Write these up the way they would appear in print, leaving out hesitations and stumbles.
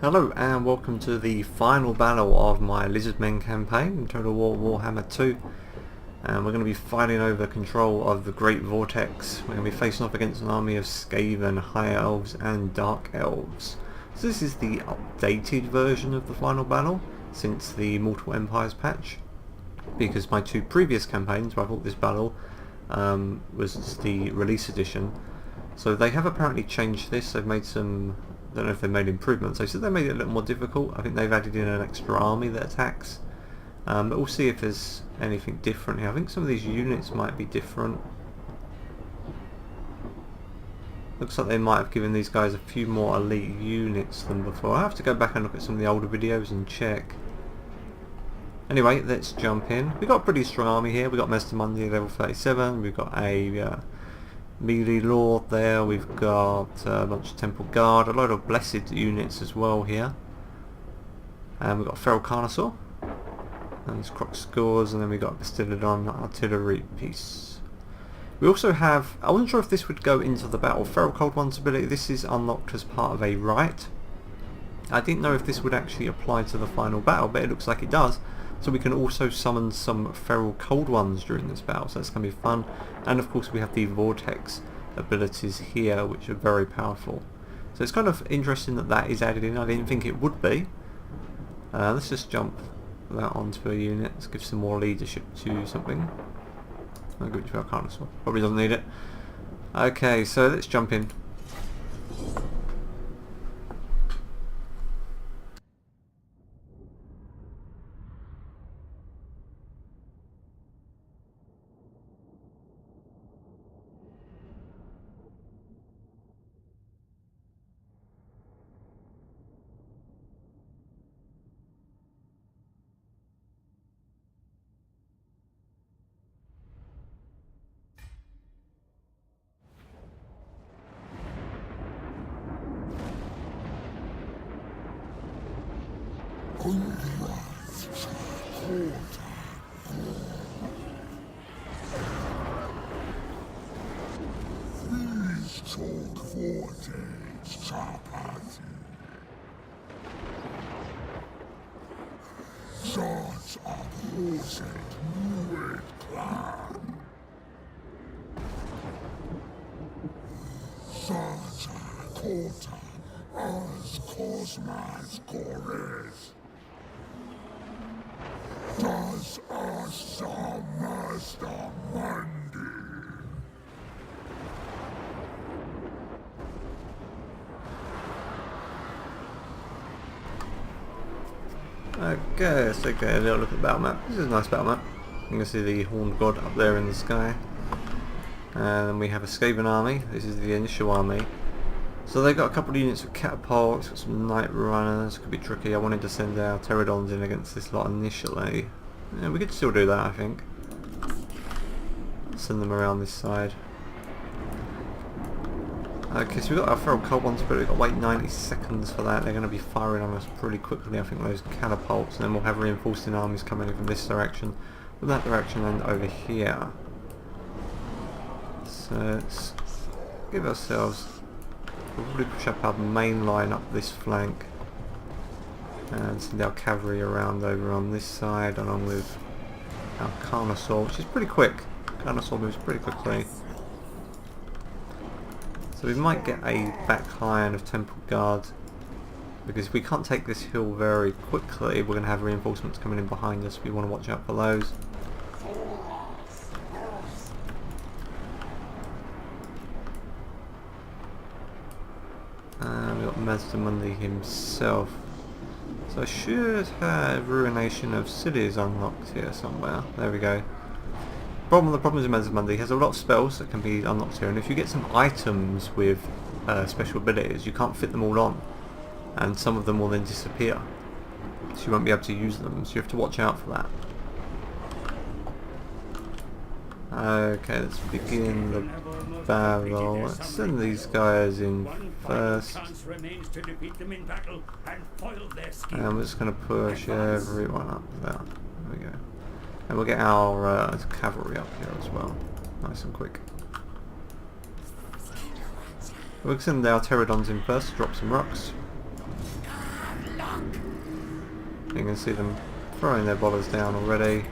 Hello and welcome to the final battle of my Lizardmen campaign in Total War Warhammer 2. And we're going to be fighting over control of the Great Vortex. We're going to be facing off against an army of Skaven, High Elves and Dark Elves. So this is the updated version of the final battle since the Mortal Empires patch. Because my two previous campaigns where I fought this battle was the release edition. So they have apparently changed this. They've made some... I don't know if they made improvements. They said they made it a little more difficult. I think they've added in an extra army that attacks. But we'll see if there's anything different here. I think some of these units might be different. Looks like they might have given these guys a few more elite units than before. I have to go back and look at some of the older videos and check. Anyway, let's jump in. We've got a pretty strong army here. We've got Mazdamundi level 37. We've got a... melee lord there, we've got a bunch of temple guard, a load of blessed units as well here, and we've got feral carnosaur and there's croc scores, and then we've got Bastillodon artillery piece. We also have, I wasn't sure if this would go into the battle, feral cold one's ability. This is unlocked as part of a rite. I didn't know if this would actually apply to the final battle, but it looks like it does. So we can also summon some feral cold ones during this battle, so that's going to be fun. And of course we have the vortex abilities here, which are very powerful. So it's kind of interesting that that is added in. I didn't think it would be. Let's just jump that onto a unit. Let's give some more leadership to something. I'll give it to our Carnosaur. Probably doesn't need it. Okay, so let's jump in. Sons of Horset, Muid Clan. Sons of Kota, as Cosmas Gores. Does us Mazdamundi. Okay, let's take a little look at the battle map. This is a nice battle map. You can see the Horned God up there in the sky. And then we have a Skaven army. This is the initial army. So they've got a couple of units of catapults, got some night runners. Could be tricky. I wanted to send our pterodons in against this lot initially. Yeah, we could still do that, I think. Send them around this side. Okay, so we've got our feral cold ones, but we've got to wait 90 seconds for that. They're going to be firing on us pretty quickly, I think, those catapults, and then we'll have reinforcing armies coming in from this direction, from that direction, and over here. So let's give ourselves, we'll probably push up our main line up this flank, and send our cavalry around over on this side, along with our Carnosaur, which is pretty quick. Carnosaur moves pretty quickly. So we might get a back line of Temple Guard, because if we can't take this hill very quickly, we're going to have reinforcements coming in behind us. We want to watch out for those. And we've got Mazdamundi himself. So I should have Ruination of Cities unlocked here somewhere. There we go. The problem is Mazdamundi, he has a lot of spells that can be unlocked here, and if you get some items with special abilities, you can't fit them all on, and some of them will then disappear, so you won't be able to use them, so you have to watch out for that. Okay, let's begin the battle. Let's send these guys in first, and we're just going to push everyone up there. There we go. And we'll get our cavalry up here as well, nice and quick. We'll send our pterodons in first to drop some rocks. You can see them throwing their bollers down already.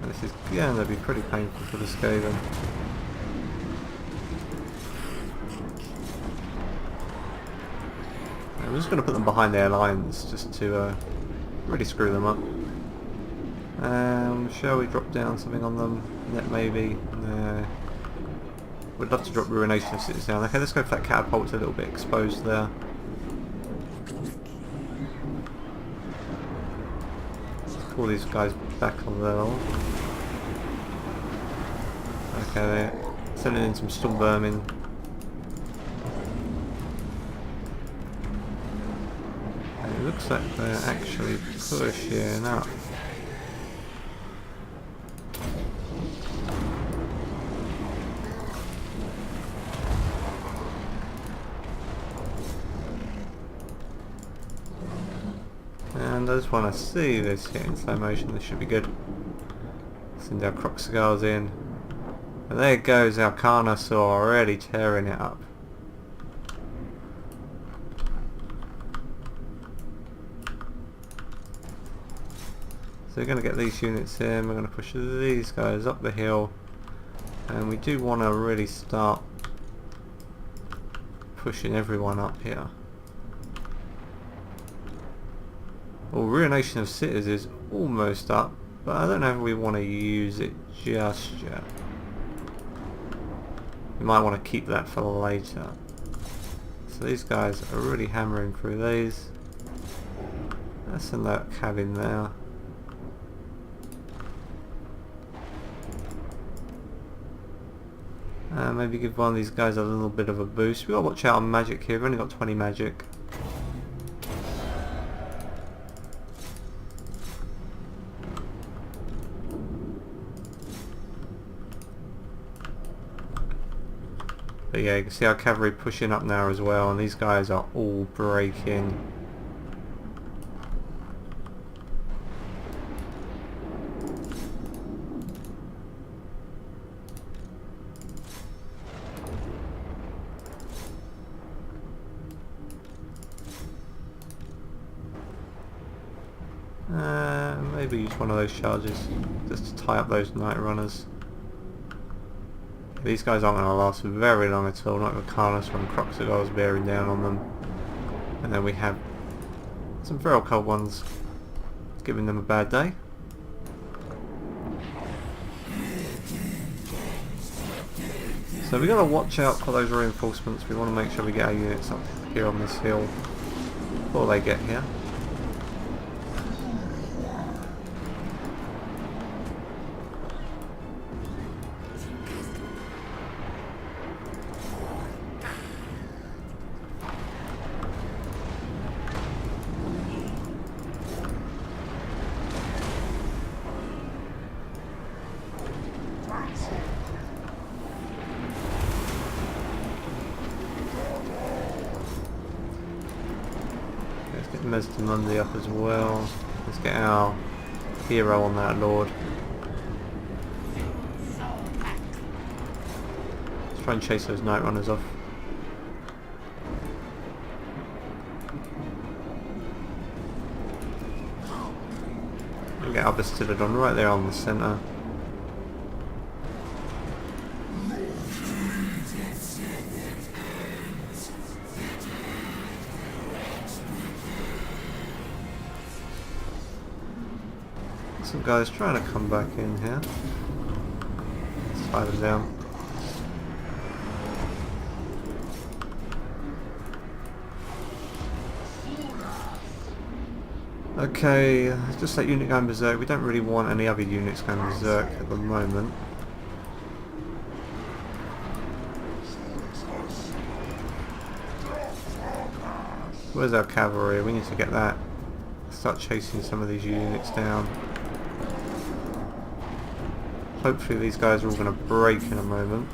And this is going to be pretty painful for the Skaven. I'm just going to put them behind their lines just to really screw them up. Shall we drop down something on them? Net maybe? No. We'd love to drop Ruination of Cities down. Okay, let's go for that catapult. It's a little bit exposed there. Let's call these guys back on level. Okay, they're sending in some storm vermin. And it looks like they're actually pushing up. And I just want to see this hit in slow motion. This should be good. Send our croc cigars in. And there goes our Carnosaur already tearing it up. So we're going to get these units in. We're going to push these guys up the hill. And we do want to really start pushing everyone up here. Well, Ruination of Cities is almost up, but I don't know if we want to use it just yet. We might want to keep that for later. So these guys are really hammering through these. Let's send that cab in there. Maybe give one of these guys a little bit of a boost. We've got to watch out on magic here. We've only got 20 magic. But yeah, you can see our cavalry pushing up now as well, and these guys are all breaking. Maybe use one of those charges just to tie up those night runners. These guys aren't going to last for very long at all, not with Carnosaur and Crocodiles bearing down on them. And then we have some feral cold ones giving them a bad day. So we've got to watch out for those reinforcements. We want to make sure we get our units up here on this hill before they get here. Mazdamundi up as well. Let's get our hero on that lord. Let's try and chase those night runners off. And get our Bastillodon right there on the centre. Some guys trying to come back in here. Let's tie them down. Okay, just that unit going berserk. We don't really want any other units going berserk at the moment. Where's our cavalry? We need to get that. Start chasing some of these units down. Hopefully these guys are all going to break in a moment.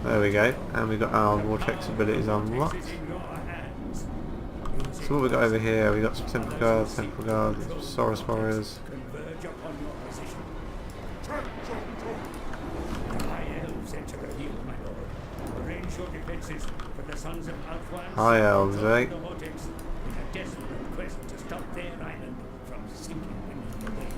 There we go, and we got our vortex abilities unlocked. So what we got over here? We got some temple guards, Saurus warriors. Converge upon your position. The high elves enter a heel, my lord. Arrange your defenses for the sons of Alphonse. High elves, eh? The vortex in a desperate quest to stop their island from sinking beneath the waves.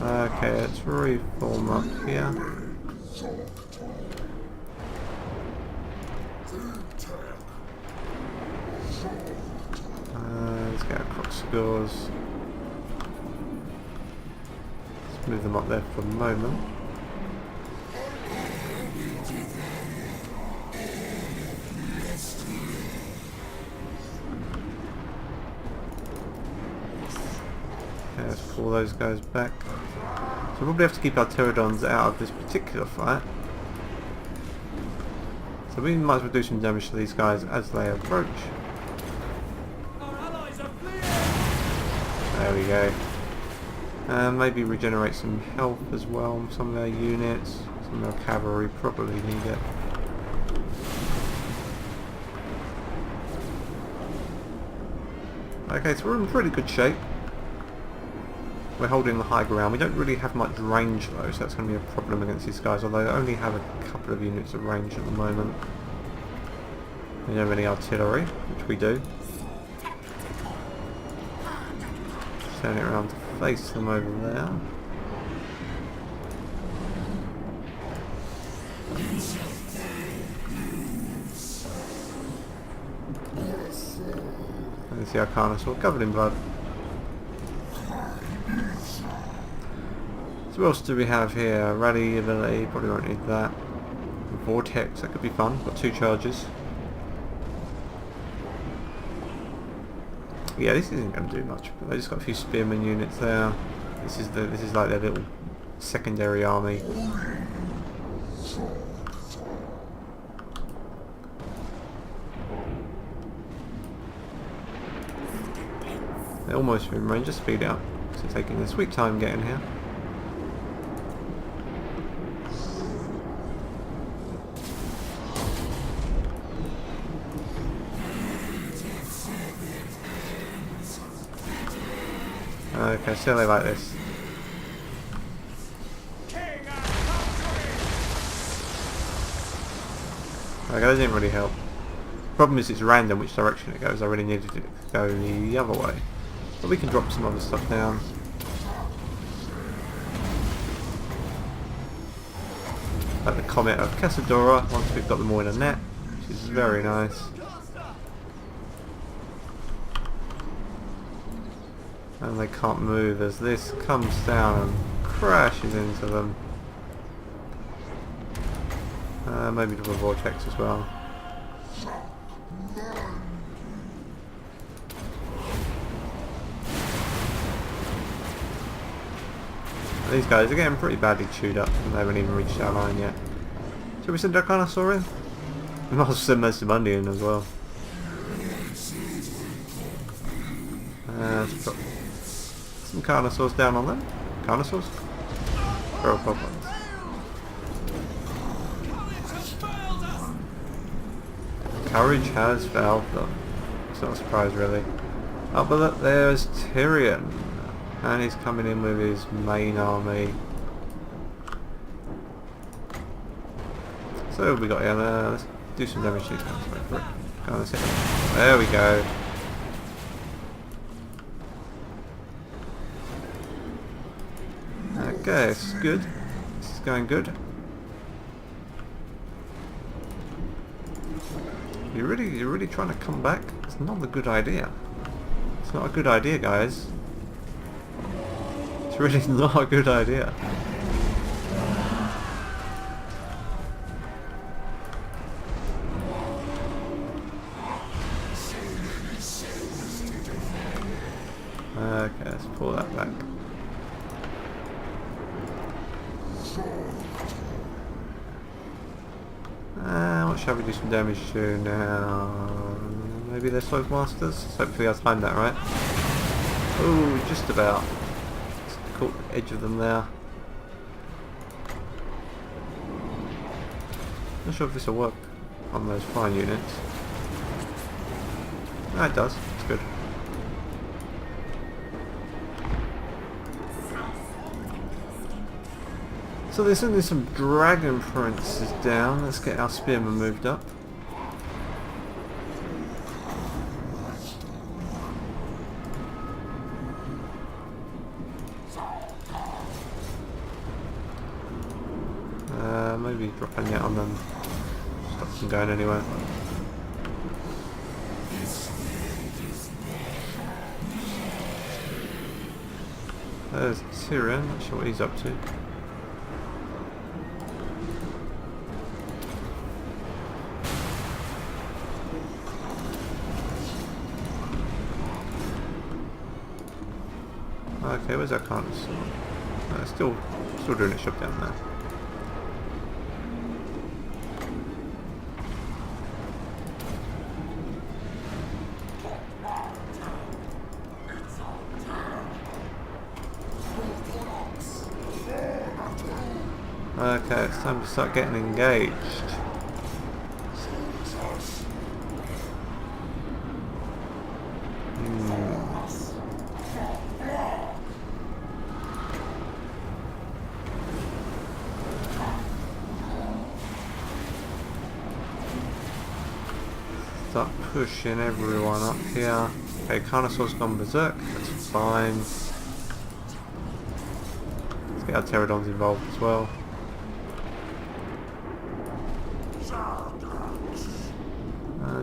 Okay, let's reform up here. Let's get our croc scores. Let's move them up there for a moment. Okay, let's pull those guys back. So we'll probably have to keep our pterodons out of this particular fight. So we might as well do some damage to these guys as they approach. Our allies are fleeing! There we go. And maybe regenerate some health as well on some of their units. Some of their cavalry probably need it. Okay, so we're in pretty good shape. We're holding the high ground. We don't really have much range though, so that's going to be a problem against these guys, although they only have a couple of units of range at the moment. We don't have any artillery, which we do. Turn it around to face them over there. And there's the Arcanosaur covered in blood. So what else do we have here? Rally ability, probably won't need that. Vortex, that could be fun. Got 2 charges. Yeah, this isn't going to do much, but they just got a few spearman units there. This is like their little secondary army. They're almost in range. Just speed it up. So taking a sweet time getting here. Okay, so they like this. Okay, that didn't really help. Problem is it's random which direction it goes. I really needed it to go the other way. But we can drop some other stuff down. Like the Comet of Casadora, once we've got them all in a net, which is very nice. And they can't move as this comes down and crashes into them. Maybe double vortex as well. These guys are getting pretty badly chewed up and they haven't even reached our line yet. Should we send our Carnosaur in? We might as well send Mazdamundi in as well. Let's put some Carnosaurs down on them. Carnosaurs? Feral goblins. Courage has failed them. It's not a surprise really. Oh, but look, there's Tyrion. And he's coming in with his main army. So what have we got here? Let's do some damage to these guys. Wait for it. Go on, let's hit them. There we go. Okay, this is good. This is going good. You're really trying to come back? It's not a good idea. It's not a good idea, guys. It's really not a good idea. Okay, let's pull that back. What shall we do some damage to now? Maybe they're Slope Masters? Hopefully I timed that right. Oh, just about. Just caught the edge of them there. Not sure if this will work on those flying units. No, it does. It's good. So there's only some dragon princes down. Let's get our spearmen moved up. Maybe drop a net on them. Stop them going anywhere. There's Tyrion. Not sure what he's up to. Okay, where's our Carnus? Still doing its job down there. Okay, it's time to start getting engaged. Start pushing everyone up here. Okay, Carnosaur's gone berserk, that's fine. Let's get our pterodons involved as well.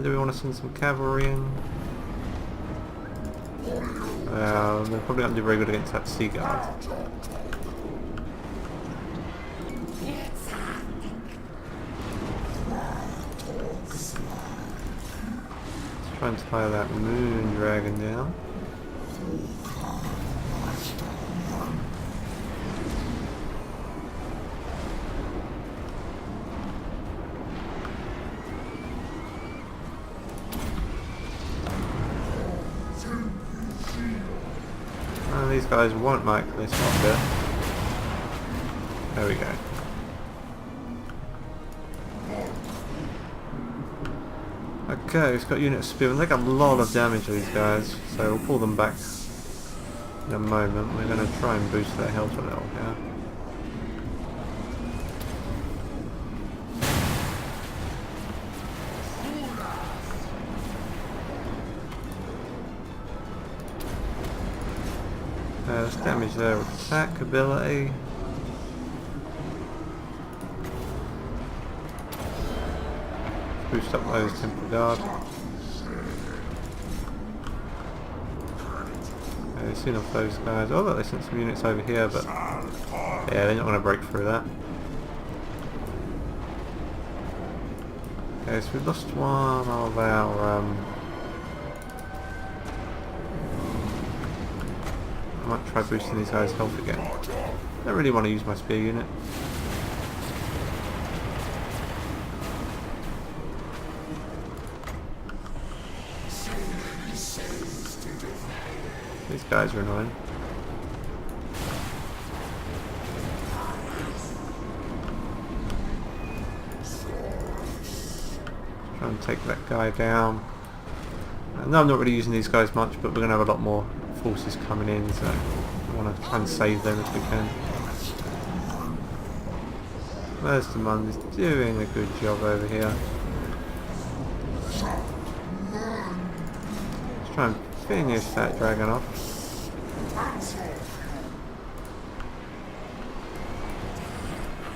Do we want to send some cavalry in? They're probably not do very good against that sea guard. Let's try and tie that moon dragon down. These guys won't make this one bit. There we go. Okay, we've got unit of spearmen. They got a lot of damage to these guys, so we'll pull them back in a moment. We're going to try and boost their health a little here. Let's damage their attack ability. Boost up those Temple Guard. Okay, seen off those guys. Oh look, they sent some units over here, but yeah, they're not going to break through that. Okay, so we've lost one of our I might try boosting these guys' health again. Don't really want to use my spear unit. These guys are annoying. Try and take that guy down. No, I'm not really using these guys much, but we're going to have a lot more forces coming in, so we want to try and save them if we can. Mazdamundi is doing a good job over here. Let's try and finish that dragon off.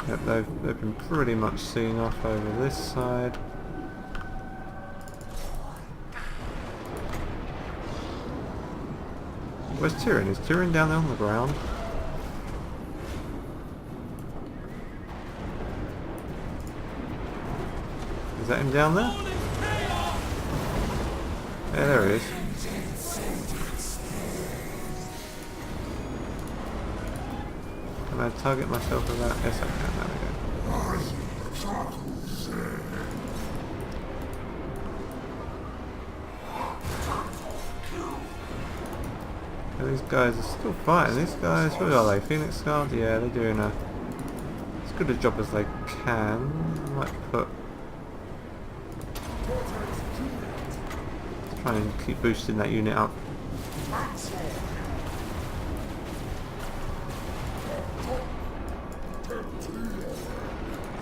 Yep, they've been pretty much seen off over this side. Where's Tyrion? Is Tyrion down there on the ground? Is that him down there? Yeah, there he is. Can I target myself with that? Yes, I can. There we go. And these guys are still fighting. These guys, what are they? Phoenix Guard? Yeah, they're doing as good a job as they can. Might put... Try and keep boosting that unit up.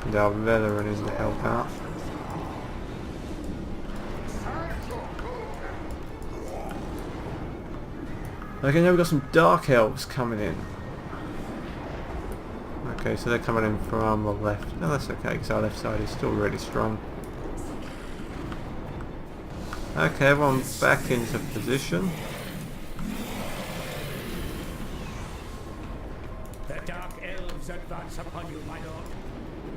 And our veteran in to help out. Okay, now we've got some Dark Elves coming in. Okay, so they're coming in from the left. No, that's okay, because our left side is still really strong. Okay, everyone back into position. The Dark Elves advance upon you, my lord.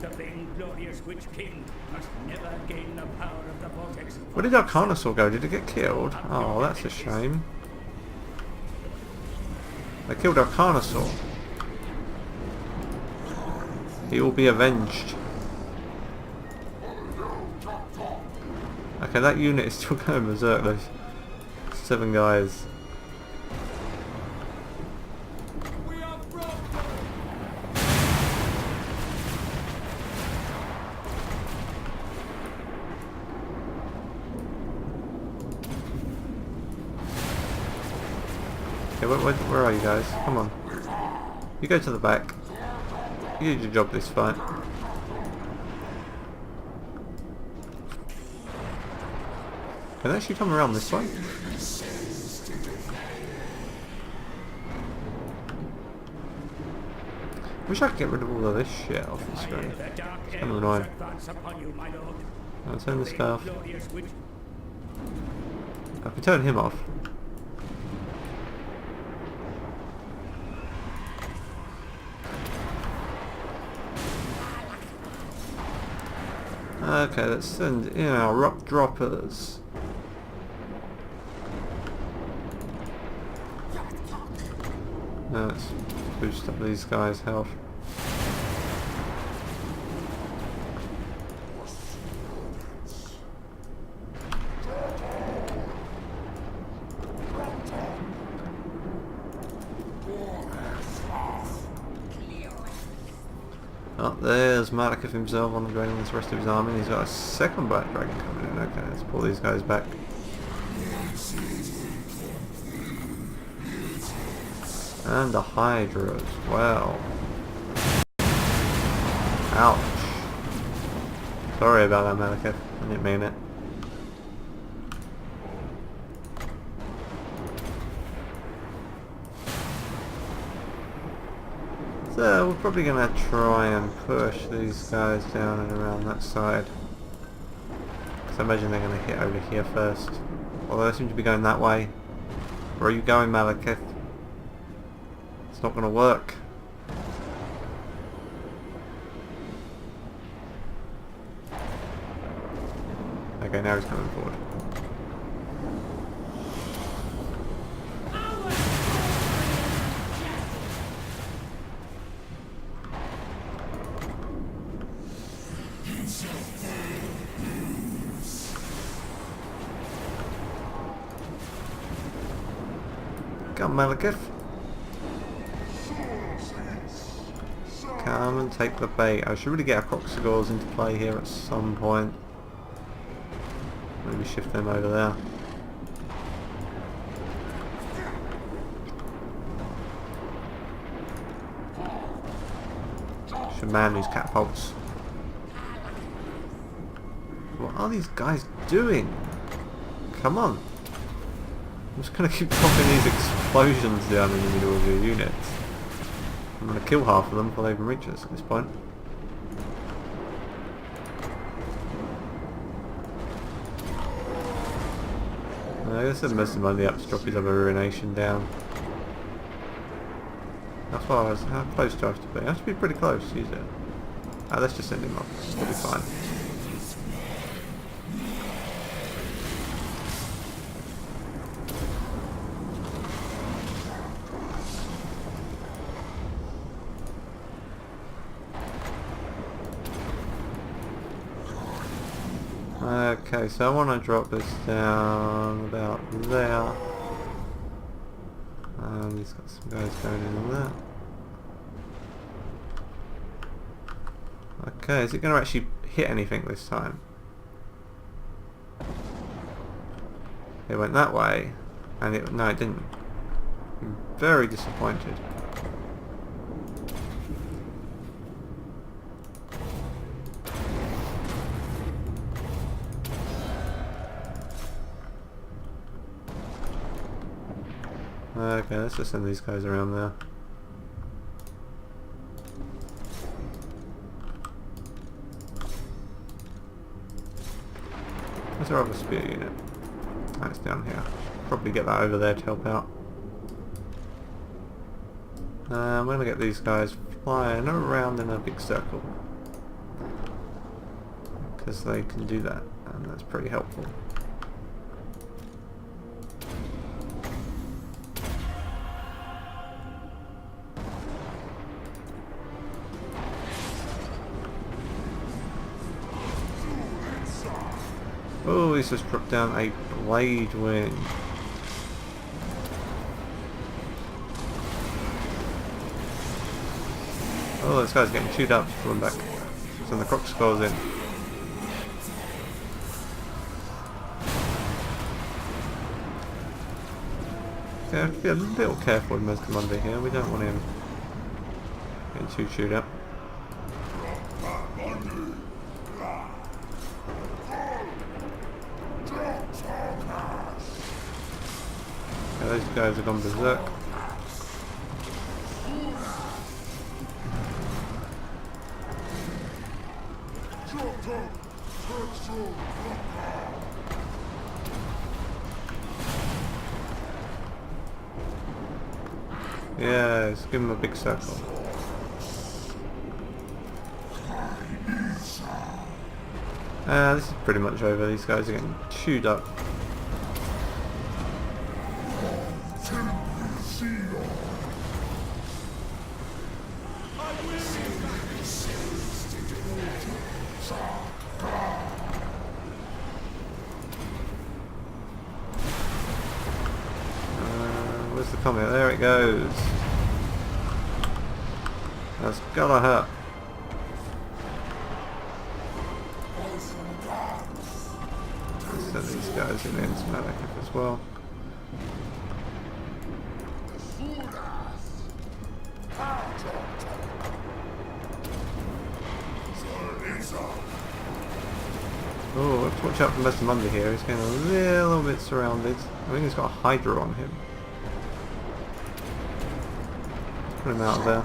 The vainglorious Witch King must never gain the power of the vortex. Where did our Carnosaur go? Did it get killed? Oh, that's a shame. They killed our Carnosaur. He will be avenged. Okay, that unit is still going berserk. Those 7 guys. Okay, where are you guys? Come on. You go to the back. You did your job this fight. Can they actually come around this way? Wish I could get rid of all of this shit off the screen. It's kind of annoying. I'll turn this guy off. I can turn him off. Okay, let's send in our rock droppers. Now let's boost up these guys' health. Oh, there's Malekith himself on the dragon with the rest of his army. He's got a second black dragon coming in. Okay, let's pull these guys back. And the Hydra as well. Ouch. Sorry about that, Malekith. I didn't mean it. So we're probably going to try and push these guys down and around that side. Because I imagine they're going to hit over here first. Although they seem to be going that way. Where are you going, Malekith? It's not going to work. Okay, now he's coming forward. Come, Malekith. Come and take the bait. I should really get our Proxigors into play here at some point. Maybe shift them over there. Should man these catapults. What are these guys doing? Come on. I'm just going to keep popping these explosions down in the middle of your units. I'm going to kill half of them before they even reach us at this point. I guess the Mazdamundi up to drop his other ruination down. How close do I have to be? I have to be pretty close, use it. Ah, let's just send him off, it'll be fine. Okay, so I want to drop this down about there. He's got some guys going in there. Okay, is it going to actually hit anything this time? It went that way, and no, it didn't. I'm very disappointed. Okay, let's just send these guys around there. Where's our other spear unit? Oh, it's down here. Probably get that over there to help out. I'm going to get these guys flying around in a big circle. Because they can do that, and that's pretty helpful. Oh, he's just dropped down a blade wing. Oh, this guy's getting chewed up. Pulling back. Send the croc skulls in. Okay, I have to be a little careful with Mazdamundi here. We don't want him getting too chewed up. Those guys have gone berserk. Yeah, let's give him a big circle. This is pretty much over. These guys are getting chewed up. Where's the comet? There it goes. That's gotta hurt. Let's set these guys in anti-magic as well. Oh, let's watch out for Mazdamundi here. He's getting a little bit surrounded. I think he's got a Hydra on him. Let's put him out of there.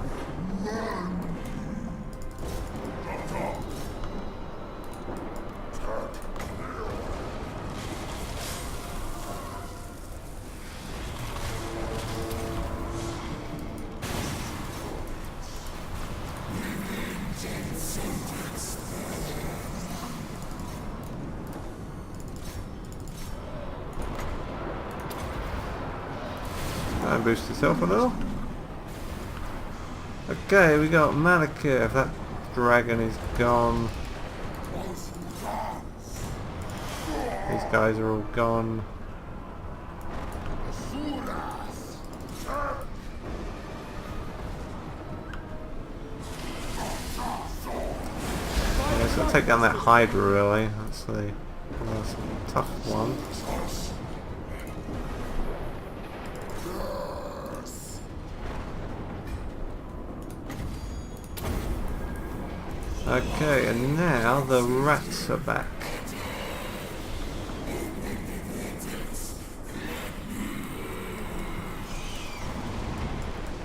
And boost yourself a little. Okay, we got Malekith. That dragon is gone. These guys are all gone. Yeah, so I'll take down that Hydra really. That's the tough one. Okay, and now the rats are back.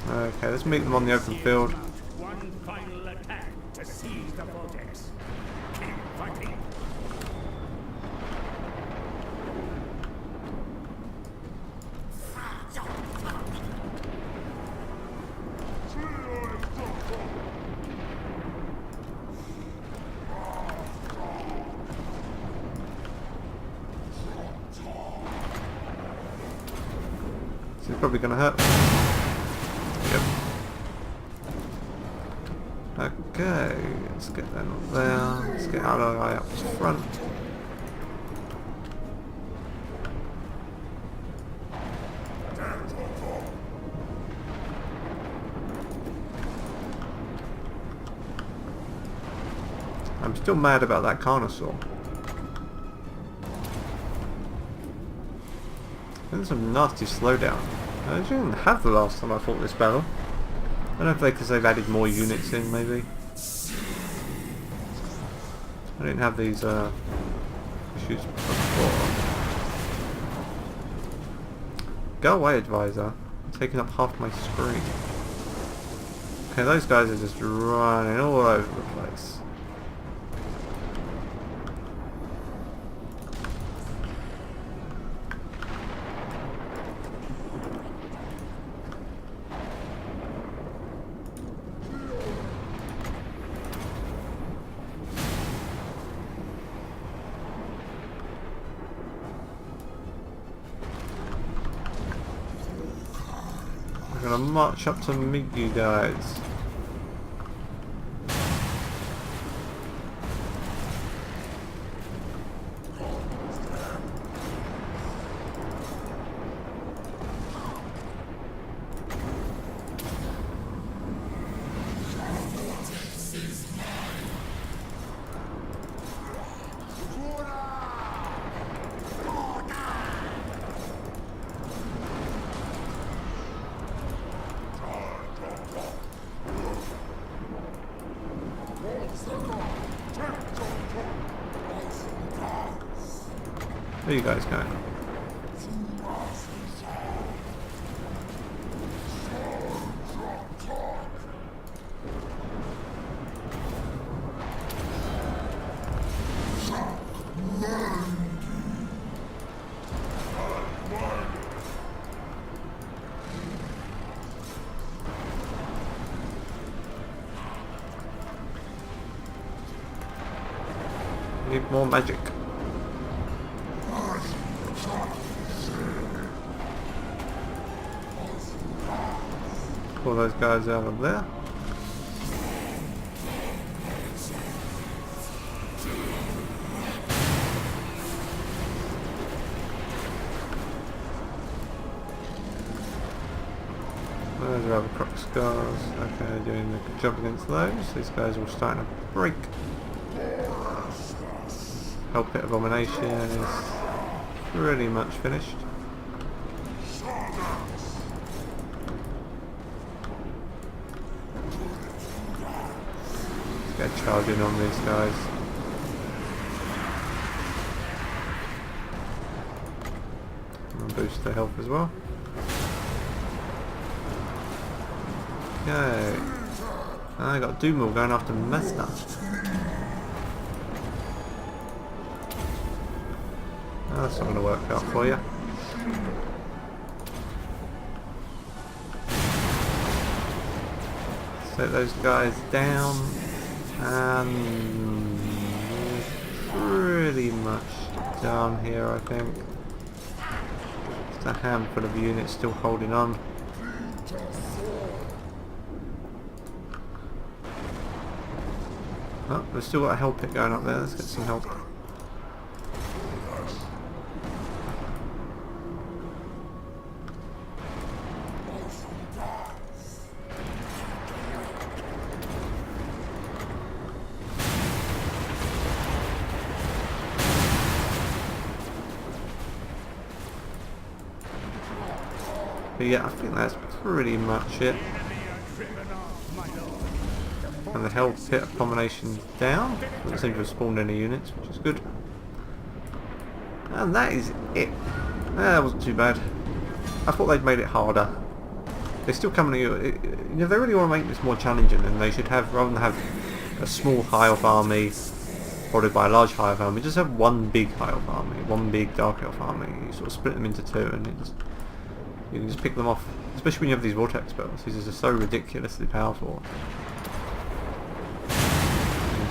Okay, let's meet them on the open field. One final attack to seize the vortex. Keep fighting. This is probably going to hurt. Yep. Okay, let's get them up there. Let's get our guy up front. I'm still mad about that Carnosaur. There's some nasty slowdown. I didn't have the last time I fought this battle. I don't know if because they've added more units in, maybe. I didn't have these issues before. Go away, advisor. I'm taking up half my screen. Okay, those guys are just running all over the place. I'm gonna march up to meet you guys. Where are you guys going? Need more magic. Pull those guys out of there. Those are other croc scars. Okay, doing a good job against those. These guys are all starting to break. Hell Pit Abomination is pretty much finished. Let's get charging on these guys. And boost their health as well. Okay. I got Doomall going after Mazda. That's not going to work out for you. Set those guys down, and pretty much done here, I think. Just a handful of units still holding on. Oh, we've still got a hell pit going up there. Let's get some help. But yeah, I think that's pretty much it. And the Hell Pit Abomination's down. Doesn't seem to have spawned any units, which is good. And that is it. That wasn't too bad. I thought they'd made it harder. They're still coming at you. You know, they really want to make this more challenging, and they should have, rather than have a small high elf army followed by a large high elf army, just have one big high elf army, one big dark elf army. You sort of split them into two, and you can just pick them off. Especially when you have these vortex spells. These are just so ridiculously powerful.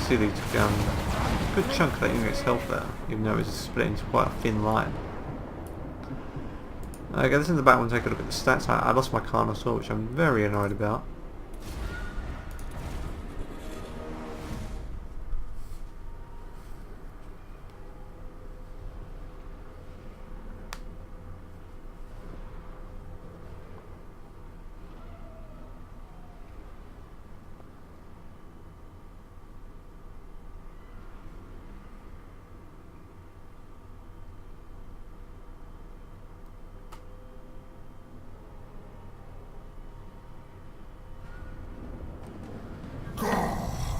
See, they took down a good chunk of that unit's health there, even though it was split into quite a thin line. Okay, this is the battle and take a look at the stats. I lost my Carnosaur, which I'm very annoyed about.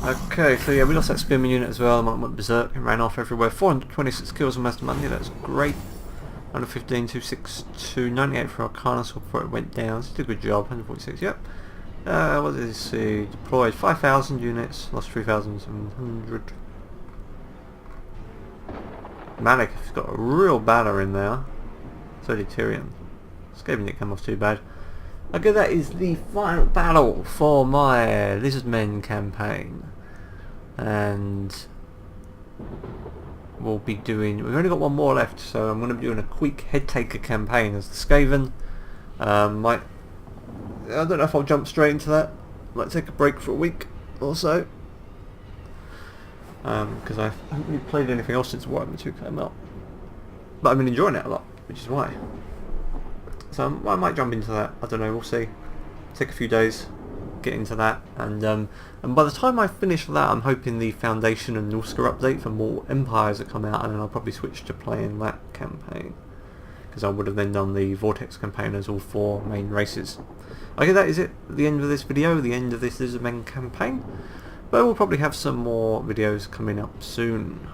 Okay, so yeah, we lost that spearman unit as well. Mine went berserk and ran off everywhere. 426 kills on Mazdamundi, that's great. 115, 262, 98 for Arcana, so before it went down. So did a good job. 146, yep. What did he see? Deployed 5,000 units, lost 3,700. Malik has got a real banner in there. So did Tyrion. Skaven didn't come off too bad. Okay, that is the final battle for my Lizardmen campaign. And we'll be doing... We've only got one more left, so I'm going to be doing a quick head taker campaign as the Skaven. I don't know if I'll jump straight into that. Might take a break for a week or so. Because I haven't really played anything else since Warhammer 2 came out. But I've been enjoying it a lot, which is why. So I might jump into that. I don't know, we'll see. Take a few days, get into that, and by the time I finish that, I'm hoping the Foundation and Norska update for more Empires that come out, and then I'll probably switch to playing that campaign. Because I would have then done the Vortex campaign as all 4 main races. Okay, that is it. The end of this video, the end of this Lizardmen campaign. But we'll probably have some more videos coming up soon.